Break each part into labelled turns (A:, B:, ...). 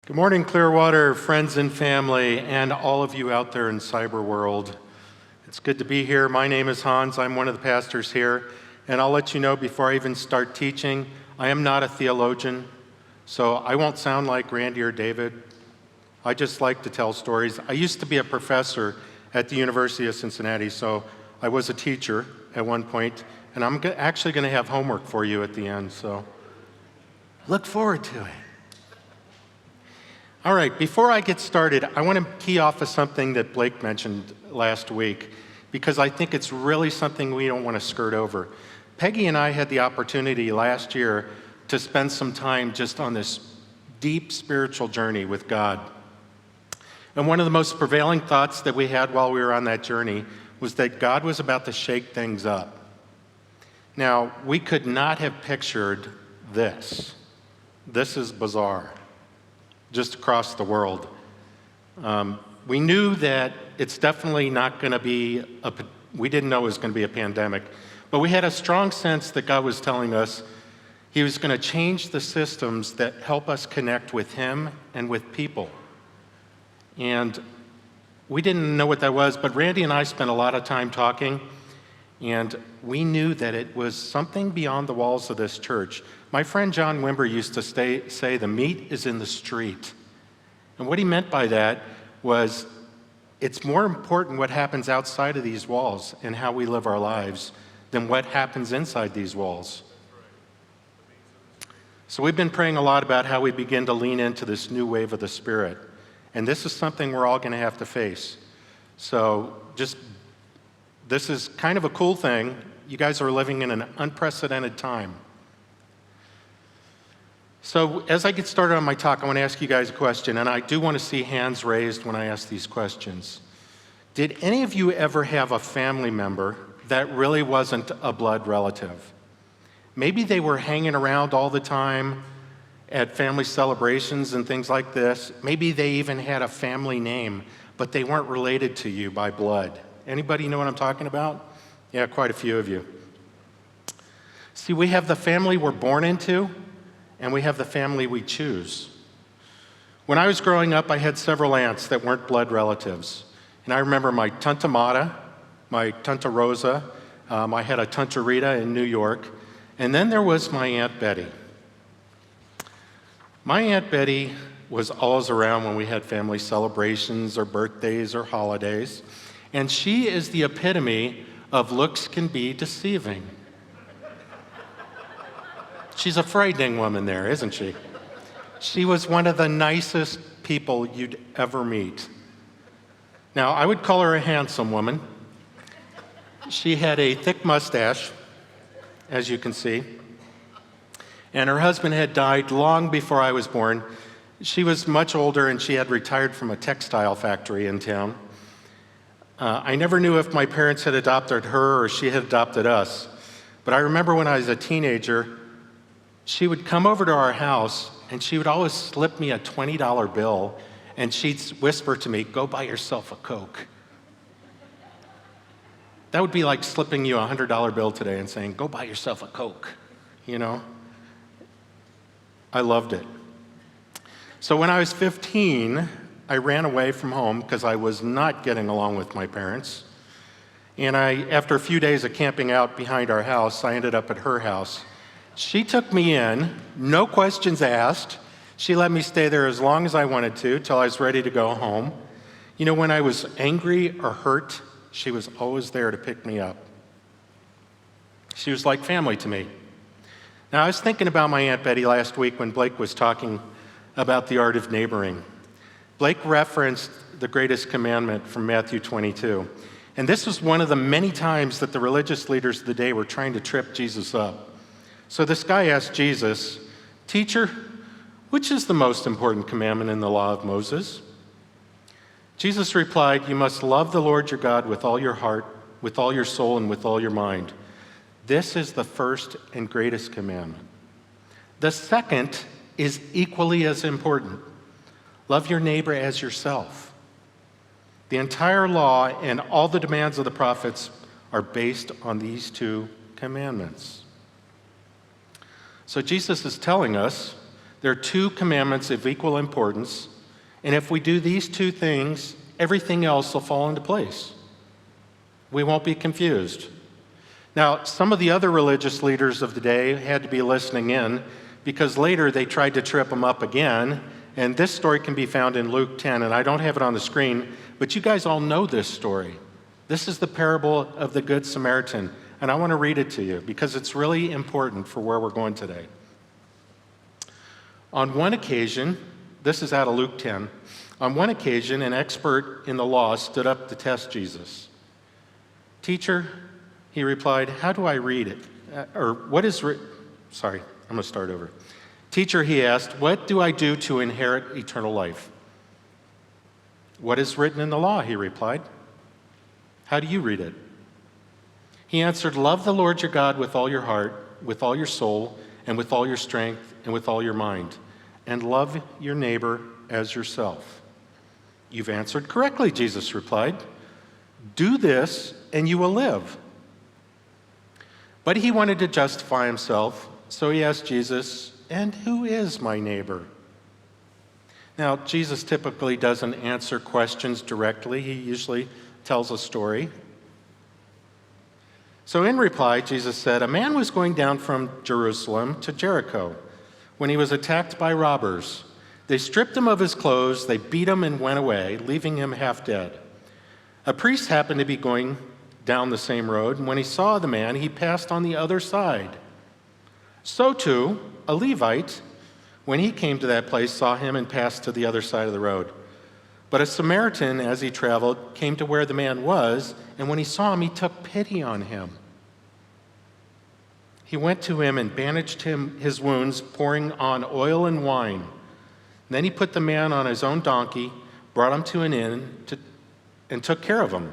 A: Good morning, Clearwater, friends and family, and all of you out there in cyber world. It's good to be here. My name is Hans. I'm one of the pastors here, and I'll let you know before I even start teaching, I am not a theologian, so I won't sound like Randy or David. I just like to tell stories. I used to be a professor at the University of Cincinnati, so I was a teacher at one point, and I'm actually going to have homework for you at the end, so look forward to it. All right, before I get started, I want to key off of something that Blake mentioned last week, because I think it's really something we don't want to skirt over. Peggy and I had the opportunity last year to spend some time just on this deep spiritual journey with God. And one of the most prevailing thoughts that we had while we were on that journey was that God was about to shake things up. Now, we could not have pictured this. This is bizarre. Just across the world. We knew that it's definitely not going to be, we didn't know it was going to be a pandemic, but we had a strong sense that God was telling us He was going to change the systems that help us connect with Him and with people. And we didn't know what that was, but Randy and I spent a lot of time talking, and we knew that it was something beyond the walls of this church. My friend John Wimber used to say, the meat is in the street. And what he meant by that was it's more important what happens outside of these walls and how we live our lives than what happens inside these walls. So we've been praying a lot about how we begin to lean into this new wave of the Spirit. And this is something we're all going to have to face. So this is kind of a cool thing. You guys are living in an unprecedented time. So as I get started on my talk, I want to ask you guys a question, and I do want to see hands raised when I ask these questions. Did any of you ever have a family member that really wasn't a blood relative? Maybe they were hanging around all the time at family celebrations and things like this. Maybe they even had a family name, but they weren't related to you by blood. Anybody know what I'm talking about? Yeah, quite a few of you. See, we have the family we're born into, and we have the family we choose. When I was growing up, I had several aunts that weren't blood relatives. And I remember my Tanta Mata, my Tanta Rosa, I had a Tanta Rita in New York, and then there was my Aunt Betty. My Aunt Betty was always around when we had family celebrations or birthdays or holidays, and she is the epitome of looks can be deceiving. She's a frightening woman there, isn't she? She was one of the nicest people you'd ever meet. Now, I would call her a handsome woman. She had a thick mustache, as you can see, and her husband had died long before I was born. She was much older, and she had retired from a textile factory in town. I never knew if my parents had adopted her or she had adopted us, but I remember when I was a teenager, she would come over to our house, and she would always slip me a $20 bill, and she'd whisper to me, "Go buy yourself a Coke." That would be like slipping you a $100 bill today and saying, "Go buy yourself a Coke," you know? I loved it. So when I was 15, I ran away from home because I was not getting along with my parents. And after a few days of camping out behind our house, I ended up at her house. She took me in, no questions asked. She let me stay there as long as I wanted to, till I was ready to go home. You know, when I was angry or hurt, she was always there to pick me up. She was like family to me. Now, I was thinking about my Aunt Betty last week when Blake was talking about the art of neighboring. Blake referenced the greatest commandment from Matthew 22. And this was one of the many times that the religious leaders of the day were trying to trip Jesus up. So this guy asked Jesus, "Teacher, which is the most important commandment in the law of Moses?" Jesus replied, "You must love the Lord your God with all your heart, with all your soul, and with all your mind. This is the first and greatest commandment. The second is equally as important. Love your neighbor as yourself. The entire law and all the demands of the prophets are based on these two commandments." So Jesus is telling us There are two commandments of equal importance, and if we do these two things, everything else will fall into place. We won't be confused. Now, some of the other religious leaders of the day had to be listening in because later they tried to trip them up again, and this story can be found in Luke 10, and I don't have it on the screen, but you guys all know this story. This is the parable of the Good Samaritan, and I want to read it to you because it's really important for where we're going today. On one occasion, this is out of Luke 10, on one occasion, an expert in the law stood up to test Jesus. "Teacher," he replied, "how do I read it?" Sorry, I'm going to start over. "Teacher," he asked, "what do I do to inherit eternal life?" "What is written in the law?" he replied. "How do you read it?" He answered, "Love the Lord your God with all your heart, with all your soul, and with all your strength, and with all your mind, and love your neighbor as yourself." "You've answered correctly," Jesus replied. "Do this, and you will live." But he wanted to justify himself, so he asked Jesus, "And who is my neighbor?" Now, Jesus typically doesn't answer questions directly. He usually tells a story. So in reply, Jesus said, "A man was going down from Jerusalem to Jericho when he was attacked by robbers. They stripped him of his clothes, they beat him and went away, leaving him half dead. A priest happened to be going down the same road, and when he saw the man, he passed on the other side. So too, a Levite, when he came to that place, saw him and passed to the other side of the road. But a Samaritan, as he traveled, came to where the man was, and when he saw him, he took pity on him. He went to him and bandaged his wounds, pouring on oil and wine. Then he put the man on his own donkey, brought him to an inn, and took care of him.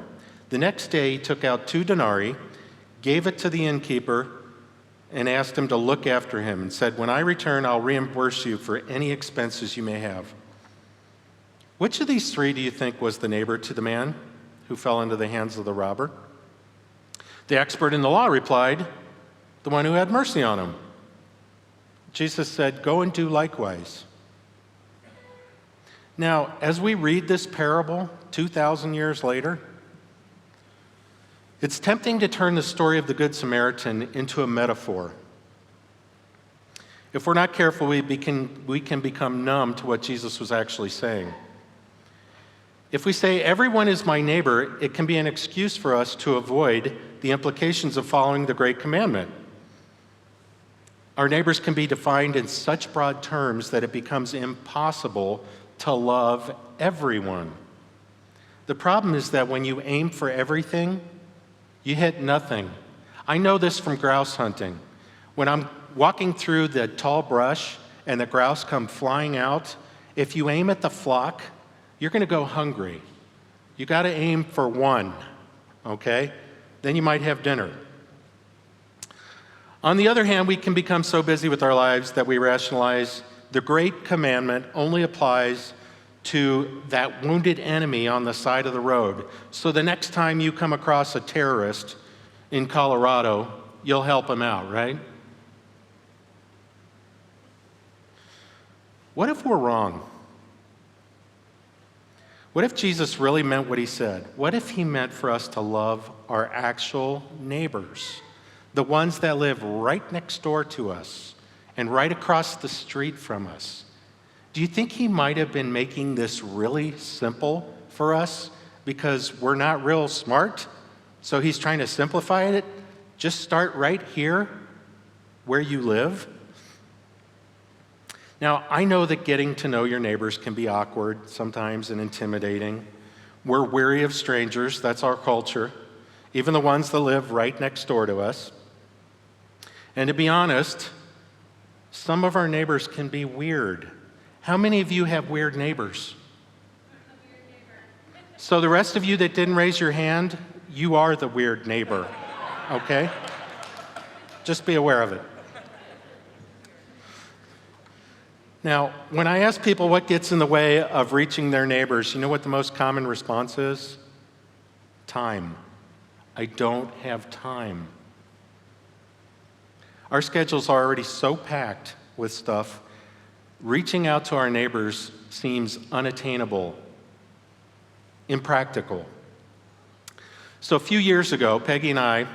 A: The next day he took out 2 denarii, gave it to the innkeeper, and asked him to look after him, and said, 'When I return, I'll reimburse you for any expenses you may have.' Which of these 3 do you think was the neighbor to the man who fell into the hands of the robber?" The expert in the law replied, "The one who had mercy on him." Jesus said, "Go and do likewise." Now, as we read this parable 2,000 years later, it's tempting to turn the story of the Good Samaritan into a metaphor. If we're not careful, we can become numb to what Jesus was actually saying. If we say, "Everyone is my neighbor," it can be an excuse for us to avoid the implications of following the great commandment. Our neighbors can be defined in such broad terms that it becomes impossible to love everyone. The problem is that when you aim for everything, you hit nothing. I know this from grouse hunting. When I'm walking through the tall brush and the grouse come flying out, if you aim at the flock, you're going to go hungry. You got to aim for one, okay? Then you might have dinner. On the other hand, we can become so busy with our lives that we rationalize the great commandment only applies to that wounded enemy on the side of the road. So the next time you come across a terrorist in Colorado, you'll help him out, right? What if we're wrong? What if Jesus really meant what he said? What if he meant for us to love our actual neighbors, the ones that live right next door to us and right across the street from us? Do you think he might have been making this really simple for us because we're not real smart? So he's trying to simplify it? Just start right here where you live? Now, I know that getting to know your neighbors can be awkward sometimes and intimidating. We're weary of strangers, that's our culture, even the ones that live right next door to us. And to be honest, some of our neighbors can be weird. How many of you have weird neighbors? So the rest of you that didn't raise your hand, you are the weird neighbor, okay? Just be aware of it. Now, when I ask people what gets in the way of reaching their neighbors, you know what the most common response is? Time. I don't have time. Our schedules are already so packed with stuff reaching out to our neighbors seems unattainable, impractical. So a few years ago, Peggy and I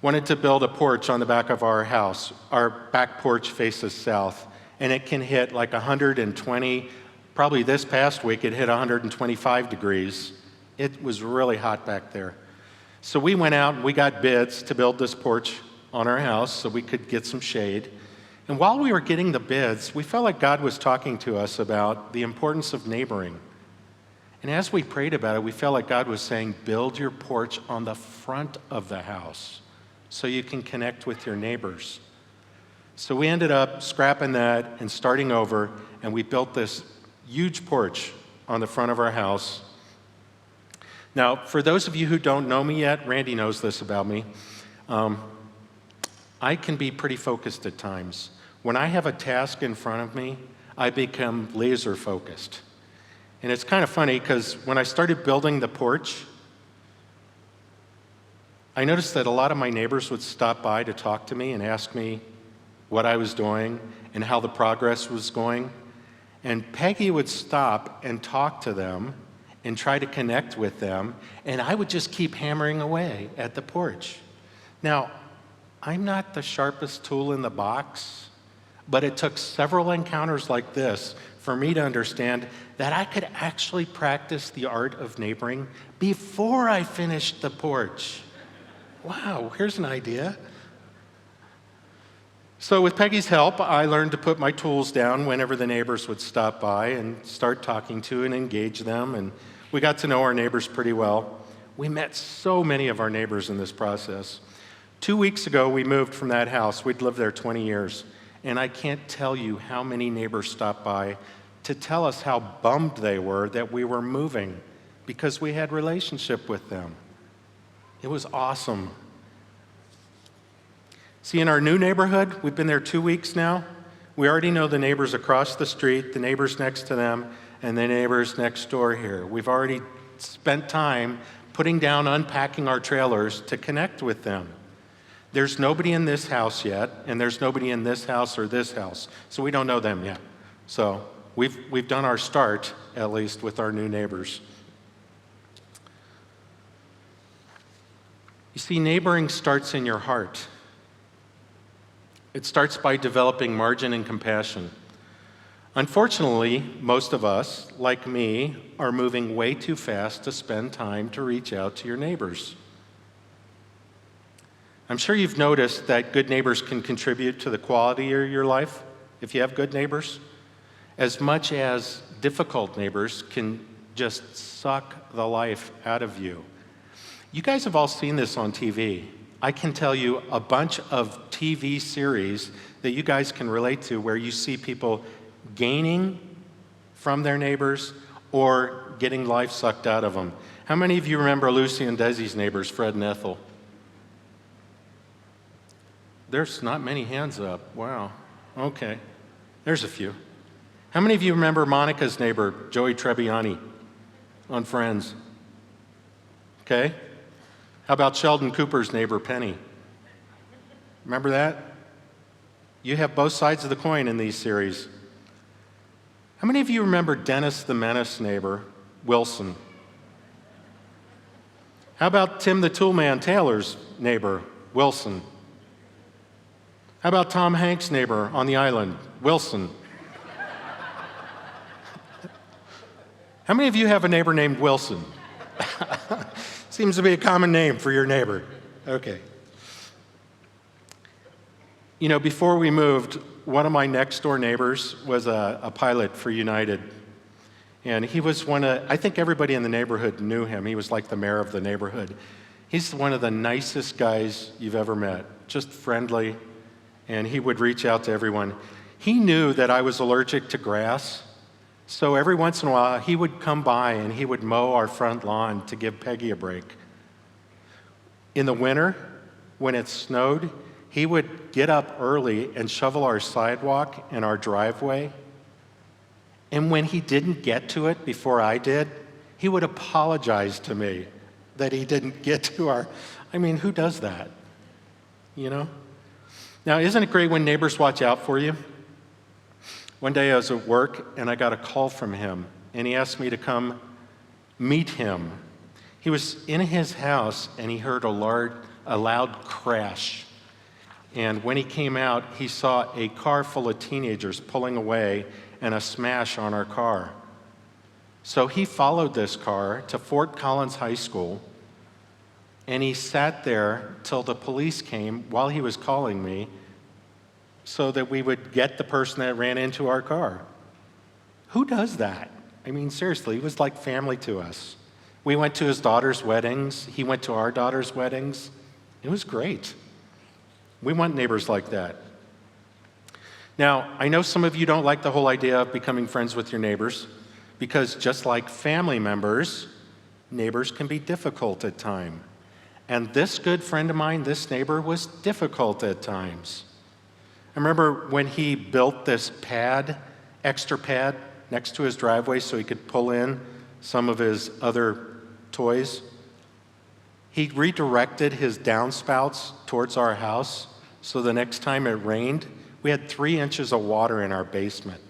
A: wanted to build a porch on the back of our house. Our back porch faces south, and it can hit like 120, probably this past week it hit 125 degrees. It was really hot back there. So we went out and we got bids to build this porch on our house so we could get some shade. And while we were getting the bids, we felt like God was talking to us about the importance of neighboring. And as we prayed about it, we felt like God was saying, build your porch on the front of the house so you can connect with your neighbors. So we ended up scrapping that and starting over, and we built this huge porch on the front of our house. Now, for those of you who don't know me yet, Randy knows this about me. I can be pretty focused at times. When I have a task in front of me, I become laser focused. And it's kind of funny because when I started building the porch, I noticed that a lot of my neighbors would stop by to talk to me and ask me what I was doing and how the progress was going. And Peggy would stop and talk to them and try to connect with them, and I would just keep hammering away at the porch. Now, I'm not the sharpest tool in the box, but it took several encounters like this for me to understand that I could actually practice the art of neighboring before I finished the porch. Wow, here's an idea. So with Peggy's help, I learned to put my tools down whenever the neighbors would stop by and start talking to and engage them, and we got to know our neighbors pretty well. We met so many of our neighbors in this process. 2 weeks ago, we moved from that house. We'd lived there 20 years, and I can't tell you how many neighbors stopped by to tell us how bummed they were that we were moving because we had a relationship with them. It was awesome. See, in our new neighborhood, we've been there 2 weeks now. We already know the neighbors across the street, the neighbors next to them, and the neighbors next door here. We've already spent time putting down, unpacking our trailers to connect with them. There's nobody in this house yet, and there's nobody in this house or this house, so we don't know them yet. So we've done our start, at least, with our new neighbors. You see, neighboring starts in your heart. It starts by developing margin and compassion. Unfortunately, most of us, like me, are moving way too fast to spend time to reach out to your neighbors. I'm sure you've noticed that good neighbors can contribute to the quality of your life if you have good neighbors, as much as difficult neighbors can just suck the life out of you. You guys have all seen this on TV. I can tell you a bunch of TV series that you guys can relate to where you see people gaining from their neighbors or getting life sucked out of them. How many of you remember Lucy and Desi's neighbors, Fred and Ethel? There's not many hands up. Wow. Okay. There's a few. How many of you remember Monica's neighbor, Joey Tribbiani, on Friends? Okay. How about Sheldon Cooper's neighbor, Penny? Remember that? You have both sides of the coin in these series. How many of you remember Dennis the Menace neighbor, Wilson? How about Tim the Toolman Taylor's neighbor, Wilson? How about Tom Hanks' neighbor on the island, Wilson? How many of you have a neighbor named Wilson? Seems to be a common name for your neighbor. Okay. You know, before we moved, one of my next door neighbors was a pilot for United. And he was I think everybody in the neighborhood knew him. He was like the mayor of the neighborhood. He's one of the nicest guys you've ever met, just friendly. And he would reach out to everyone. He knew that I was allergic to grass. So every once in a while, he would come by and he would mow our front lawn to give Peggy a break. In the winter, when it snowed, he would get up early and shovel our sidewalk and our driveway. And when he didn't get to it before I did, he would apologize to me that he didn't get to who does that? You know? Now, isn't it great when neighbors watch out for you? One day I was at work and I got a call from him, and he asked me to come meet him. He was in his house and he heard a loud crash. And when he came out, he saw a car full of teenagers pulling away and a smash on our car. So he followed this car to Fort Collins High School, and he sat there till the police came while he was calling me so that we would get the person that ran into our car. Who does that? I mean, seriously, he was like family to us. We went to his daughter's weddings. He went to our daughter's weddings. It was great. We want neighbors like that. Now, I know some of you don't like the whole idea of becoming friends with your neighbors because just like family members, neighbors can be difficult at times. And this good friend of mine, this neighbor, was difficult at times. I remember when he built this extra pad next to his driveway so he could pull in some of his other toys. He redirected his downspouts towards our house, so the next time it rained, we had 3 inches of water in our basement.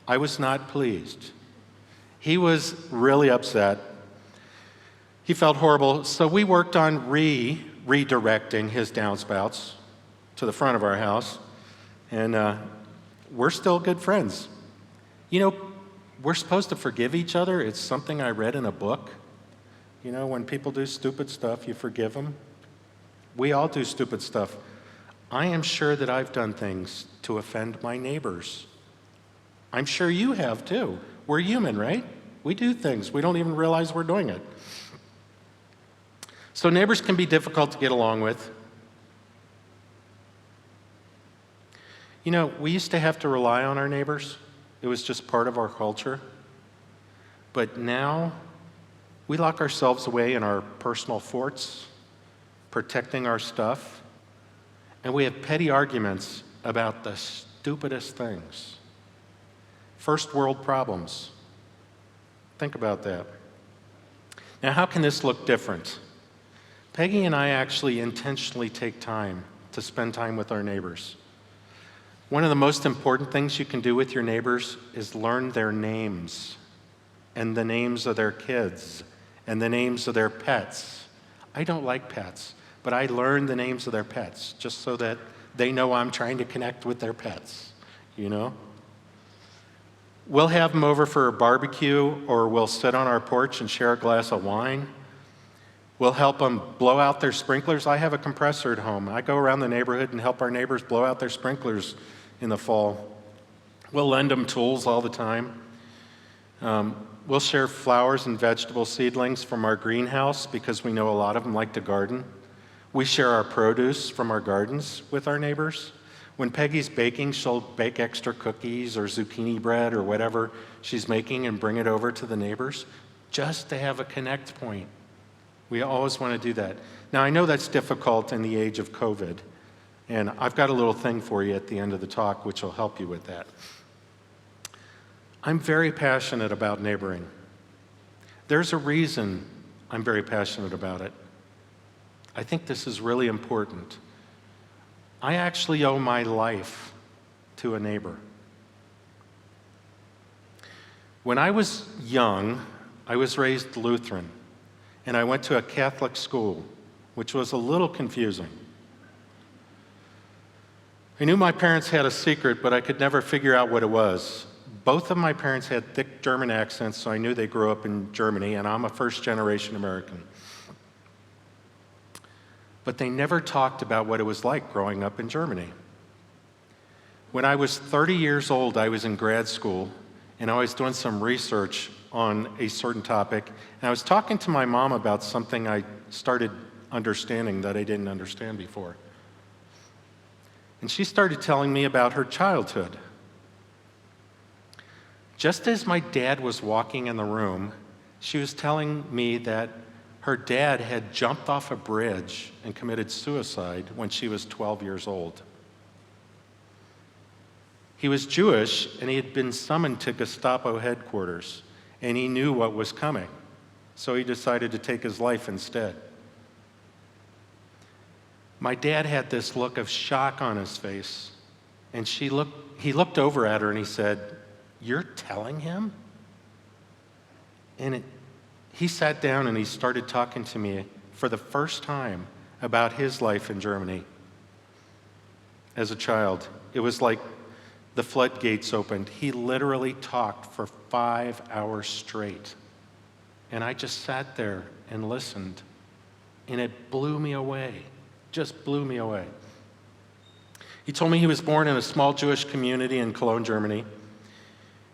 A: I was not pleased. He was really upset. He felt horrible, so we worked on redirecting his downspouts to the front of our house, and we're still good friends. You know, we're supposed to forgive each other. It's something I read in a book. You know, when people do stupid stuff, you forgive them. We all do stupid stuff. I am sure that I've done things to offend my neighbors. I'm sure you have too. We're human, right? We do things. We don't even realize we're doing it. So neighbors can be difficult to get along with. You know, we used to have to rely on our neighbors. It was just part of our culture. But now, we lock ourselves away in our personal forts, protecting our stuff, and we have petty arguments about the stupidest things. First world problems. Think about that. Now, how can this look different? Peggy and I actually intentionally take time to spend time with our neighbors. One of the most important things you can do with your neighbors is learn their names and the names of their kids and the names of their pets. I don't like pets, but I learn the names of their pets just so that they know I'm trying to connect with their pets, you know? We'll have them over for a barbecue, or we'll sit on our porch and share a glass of wine. We'll help them blow out their sprinklers. I have a compressor at home. I go around the neighborhood and help our neighbors blow out their sprinklers in the fall. We'll lend them tools all the time. We'll share flowers and vegetable seedlings from our greenhouse because we know a lot of them like to garden. We share our produce from our gardens with our neighbors. When Peggy's baking, she'll bake extra cookies or zucchini bread or whatever she's making and bring it over to the neighbors just to have a connect point. We always want to do that. Now, I know that's difficult in the age of COVID, and I've got a little thing for you at the end of the talk which will help you with that. I'm very passionate about neighboring. There's a reason I'm very passionate about it. I think this is really important. I actually owe my life to a neighbor. When I was young, I was raised Lutheran, and I went to a Catholic school, which was a little confusing. I knew my parents had a secret, but I could never figure out what it was. Both of my parents had thick German accents, so I knew they grew up in Germany, and I'm a first-generation American. But they never talked about what it was like growing up in Germany. When I was 30 years old, I was in grad school, and I was doing some research on a certain topic, and I was talking to my mom about something I started understanding that I didn't understand before. And she started telling me about her childhood. Just as my dad was walking in the room, she was telling me that her dad had jumped off a bridge and committed suicide when she was 12 years old. He was Jewish, and he had been summoned to Gestapo headquarters, and he knew what was coming, so he decided to take his life instead. My dad had this look of shock on his face, and he looked over at her and he said, "You're telling him?" And he sat down and he started talking to me for the first time about his life in Germany as a child. It was like the floodgates opened. He literally talked for 5 hours straight. And I just sat there and listened. And it blew me away, just blew me away. He told me he was born in a small Jewish community in Cologne, Germany.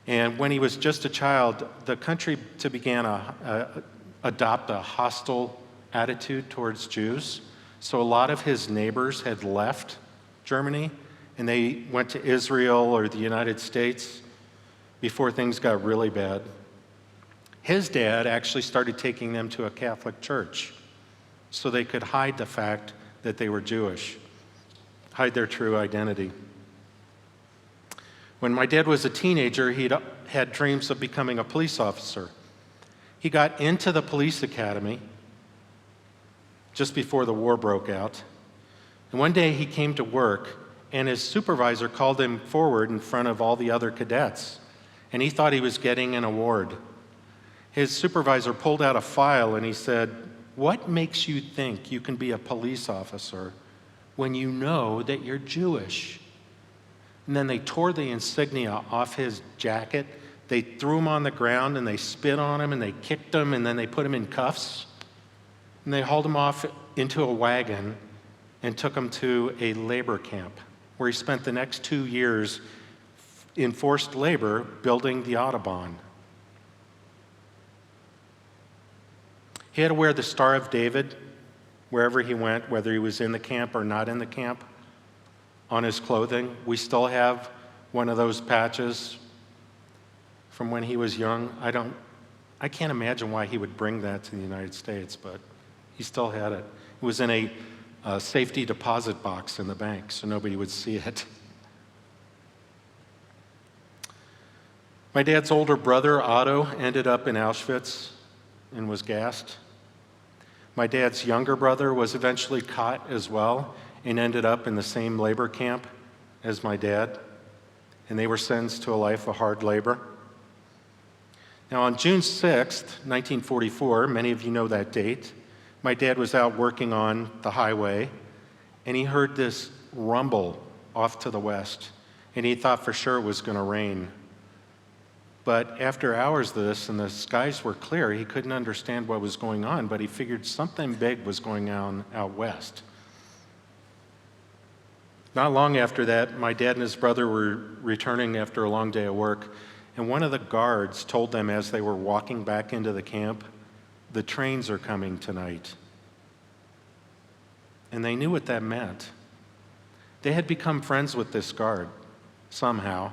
A: And when he was just a child, the country began to adopt a hostile attitude towards Jews. So a lot of his neighbors had left Germany, and they went to Israel or the United States before things got really bad. His dad actually started taking them to a Catholic church so they could hide the fact that they were Jewish, hide their true identity. When my dad was a teenager, he had dreams of becoming a police officer. He got into the police academy just before the war broke out. And one day he came to work, and his supervisor called him forward in front of all the other cadets, and he thought he was getting an award. His supervisor pulled out a file and he said, "What makes you think you can be a police officer when you know that you're Jewish?" And then they tore the insignia off his jacket. They threw him on the ground and they spit on him and they kicked him and then they put him in cuffs. And they hauled him off into a wagon and took him to a labor camp where he spent the next 2 years in forced labor building the Autobahn. He had to wear the Star of David wherever he went, whether he was in the camp or not in the camp, on his clothing. We still have one of those patches from when he was young. I can't imagine why he would bring that to the United States, but he still had it. It was in a safety deposit box in the bank, so nobody would see it. My dad's older brother, Otto, ended up in Auschwitz and was gassed. My dad's younger brother was eventually caught as well and ended up in the same labor camp as my dad, and they were sentenced to a life of hard labor. Now, on June 6th, 1944, many of you know that date, my dad was out working on the highway, and he heard this rumble off to the west, and he thought for sure it was going to rain. But after hours of this, and the skies were clear, he couldn't understand what was going on, but he figured something big was going on out west. Not long after that, my dad and his brother were returning after a long day of work, and one of the guards told them as they were walking back into the camp, "The trains are coming tonight." And they knew what that meant. They had become friends with this guard somehow,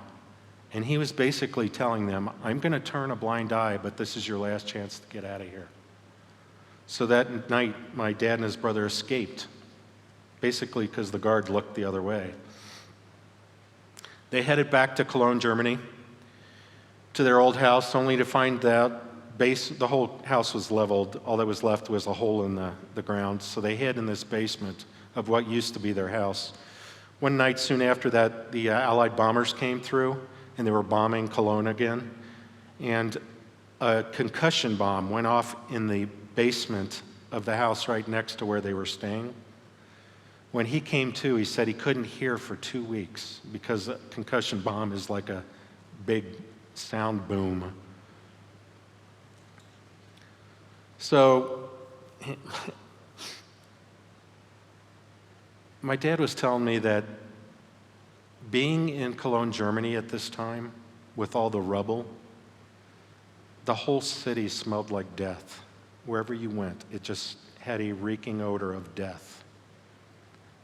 A: and he was basically telling them, "I'm going to turn a blind eye, but this is your last chance to get out of here." So that night, my dad and his brother escaped, basically because the guard looked the other way. They headed back to Cologne, Germany, to their old house, only to find that the whole house was leveled. All that was left was a hole in the ground. So they hid in this basement of what used to be their house. One night soon after that, the Allied bombers came through, and they were bombing Cologne again. And a concussion bomb went off in the basement of the house right next to where they were staying. When he came to, he said he couldn't hear for 2 weeks because a concussion bomb is like a big sound boom. So my dad was telling me that being in Cologne, Germany at this time, with all the rubble, the whole city smelled like death. Wherever you went, it just had a reeking odor of death.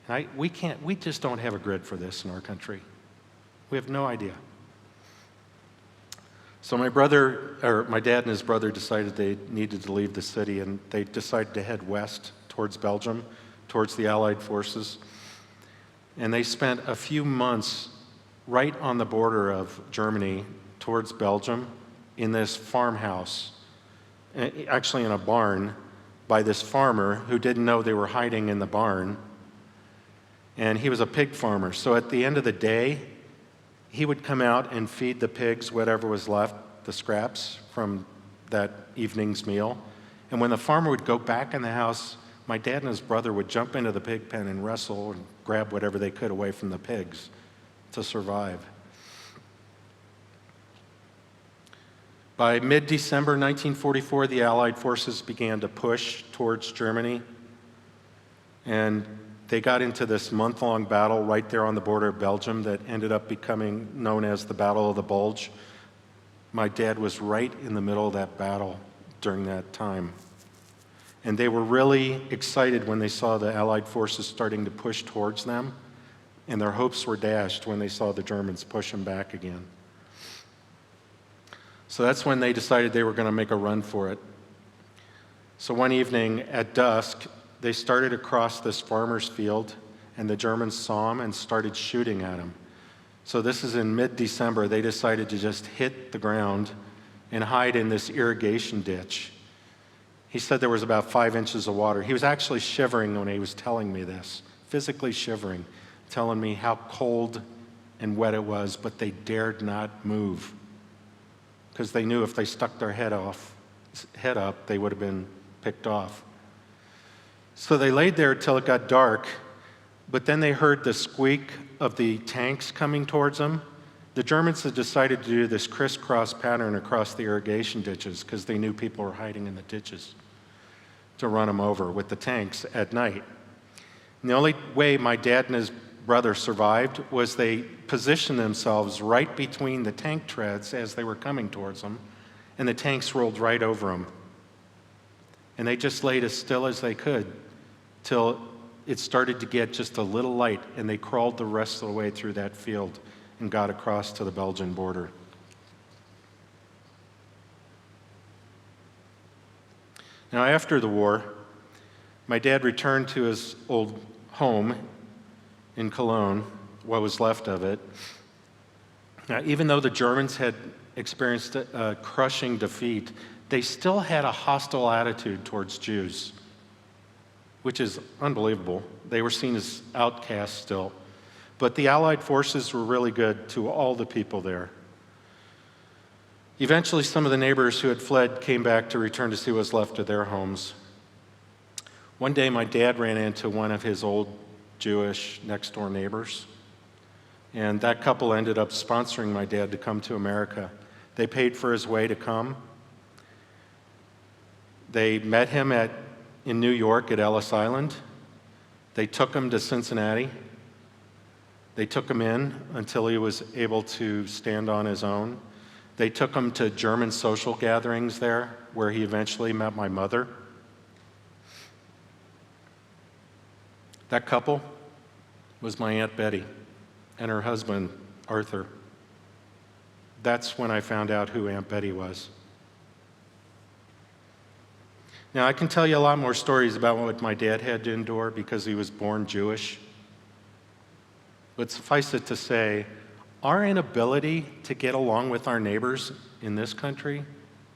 A: And we just don't have a grid for this in our country. We have no idea. So my dad and his brother decided they needed to leave the city, and they decided to head west towards Belgium, towards the Allied forces. And they spent a few months right on the border of Germany towards Belgium in this farmhouse, actually in a barn, by this farmer who didn't know they were hiding in the barn. And he was a pig farmer. So at the end of the day, he would come out and feed the pigs whatever was left, the scraps from that evening's meal. And when the farmer would go back in the house, my dad and his brother would jump into the pig pen and wrestle and grab whatever they could away from the pigs to survive. By mid-December 1944, the Allied forces began to push towards Germany, and they got into this month-long battle right there on the border of Belgium that ended up becoming known as the Battle of the Bulge. My dad was right in the middle of that battle during that time. And they were really excited when they saw the Allied forces starting to push towards them, and their hopes were dashed when they saw the Germans push them back again. So that's when they decided they were going to make a run for it. So one evening at dusk, they started across this farmer's field, and the Germans saw them and started shooting at them. So this is in mid-December. They decided to just hit the ground and hide in this irrigation ditch. He said there was about 5 inches of water. He was actually shivering when he was telling me this, physically shivering, telling me how cold and wet it was, but they dared not move because they knew if they stuck their head up, they would have been picked off. So they laid there till it got dark, but then they heard the squeak of the tanks coming towards them. The Germans had decided to do this crisscross pattern across the irrigation ditches because they knew people were hiding in the ditches to run them over with the tanks at night. And the only way my dad and his brother survived was they positioned themselves right between the tank treads as they were coming towards them, and the tanks rolled right over them. And they just laid as still as they could till it started to get just a little light, and they crawled the rest of the way through that field and got across to the Belgian border. Now, after the war, my dad returned to his old home in Cologne, what was left of it. Now, even though the Germans had experienced a crushing defeat, they still had a hostile attitude towards Jews, which is unbelievable. They were seen as outcasts still. But the Allied forces were really good to all the people there. Eventually, some of the neighbors who had fled came back to return to see what was left of their homes. One day, my dad ran into one of his old Jewish next-door neighbors, and that couple ended up sponsoring my dad to come to America. They paid for his way to come. They met him in New York at Ellis Island. They took him to Cincinnati. They took him in until he was able to stand on his own. They took him to German social gatherings there, where he eventually met my mother. That couple was my Aunt Betty and her husband, Arthur. That's when I found out who Aunt Betty was. Now, I can tell you a lot more stories about what my dad had to endure because he was born Jewish. But suffice it to say, our inability to get along with our neighbors in this country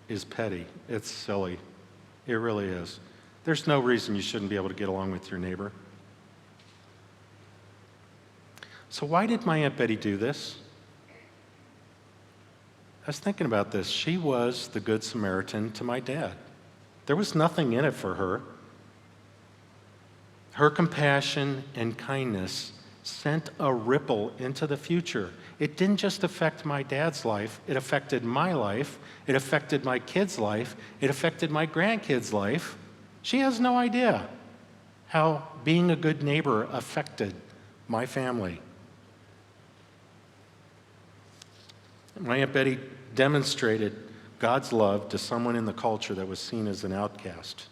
A: is petty. It's silly. It really is. There's no reason you shouldn't be able to get along with your neighbor. So why did my Aunt Betty do this? I was thinking about this. She was the Good Samaritan to my dad. There was nothing in it for her. Her compassion and kindness sent a ripple into the future. It didn't just affect my dad's life, it affected my life, it affected my kid's life, it affected my grandkid's life. She has no idea how being a good neighbor affected my family. My Aunt Betty demonstrated God's love to someone in the culture that was seen as an outcast.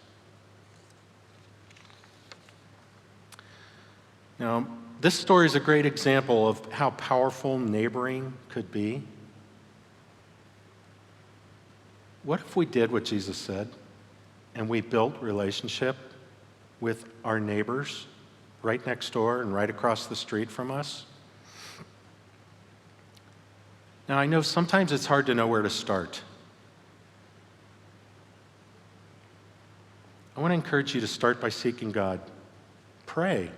A: Now, this story is a great example of how powerful neighboring could be. What if we did what Jesus said and we built relationship with our neighbors right next door and right across the street from us? Now, I know sometimes it's hard to know where to start. I want to encourage you to start by seeking God. Pray.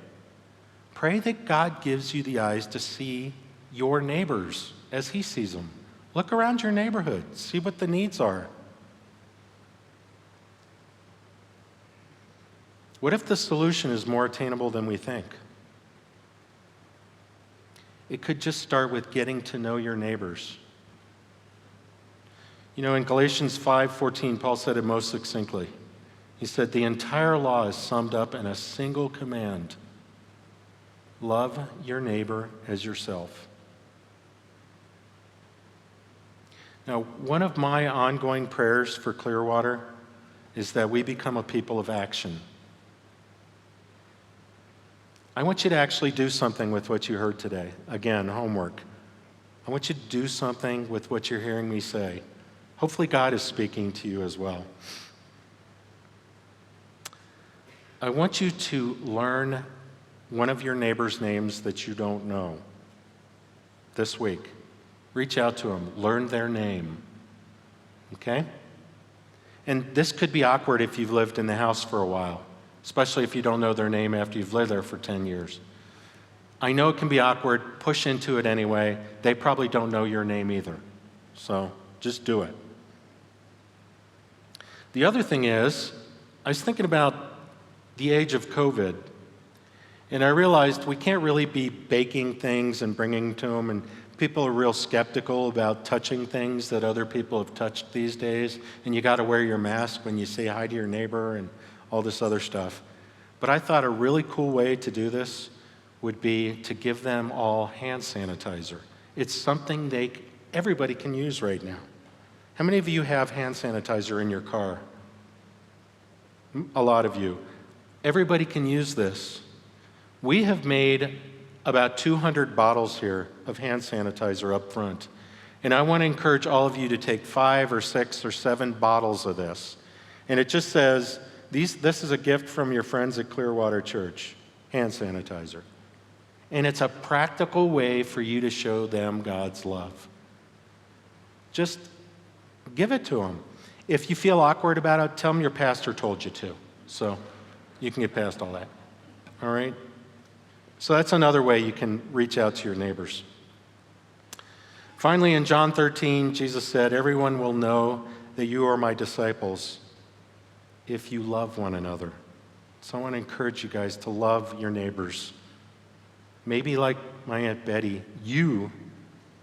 A: Pray that God gives you the eyes to see your neighbors as he sees them. Look around your neighborhood. See what the needs are. What if the solution is more attainable than we think? It could just start with getting to know your neighbors. You know, in Galatians 5:14, Paul said it most succinctly. He said, the entire law is summed up in a single command. Love your neighbor as yourself. Now, one of my ongoing prayers for Clearwater is that we become a people of action. I want you to actually do something with what you heard today. Again, homework. I want you to do something with what you're hearing me say. Hopefully God is speaking to you as well. I want you to learn one of your neighbor's names that you don't know this week. Reach out to them. Learn their name. Okay? And this could be awkward if you've lived in the house for a while, especially if you don't know their name after you've lived there for 10 years. I know it can be awkward. Push into it anyway. They probably don't know your name either. So just do it. The other thing is, I was thinking about the age of COVID, and I realized we can't really be baking things and bringing to them, and people are real skeptical about touching things that other people have touched these days, and you got to wear your mask when you say hi to your neighbor and all this other stuff. But I thought a really cool way to do this would be to give them all hand sanitizer. It's something everybody can use right now. How many of you have hand sanitizer in your car? A lot of you. Everybody can use this. We have made about 200 bottles here of hand sanitizer up front. And I want to encourage all of you to take 5 or 6 or 7 bottles of this. And it just says, this is a gift from your friends at Clearwater Church, hand sanitizer. And it's a practical way for you to show them God's love. Just give it to them. If you feel awkward about it, tell them your pastor told you to. So you can get past all that. All right? So that's another way you can reach out to your neighbors. Finally, in John 13, Jesus said, everyone will know that you are my disciples if you love one another. So I want to encourage you guys to love your neighbors. Maybe like my Aunt Betty, you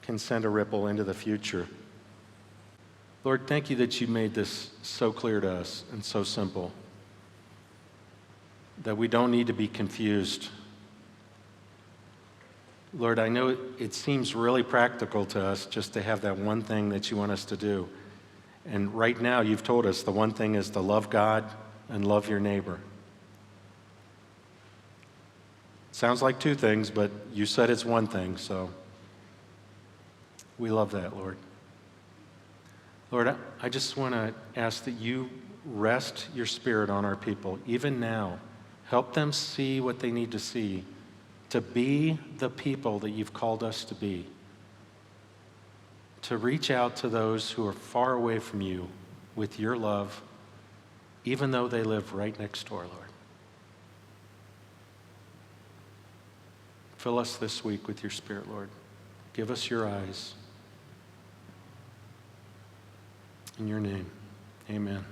A: can send a ripple into the future. Lord, thank you that you made this so clear to us and so simple, that we don't need to be confused. Lord, I know it seems really practical to us just to have that one thing that you want us to do. And right now, you've told us the one thing is to love God and love your neighbor. Sounds like 2 things, but you said it's one thing, so we love that, Lord. Lord, I just want to ask that you rest your spirit on our people, even now. Help them see what they need to see, to be the people that you've called us to be, to reach out to those who are far away from you with your love, even though they live right next door, Lord. Fill us this week with your Spirit, Lord. Give us your eyes. In your name, amen.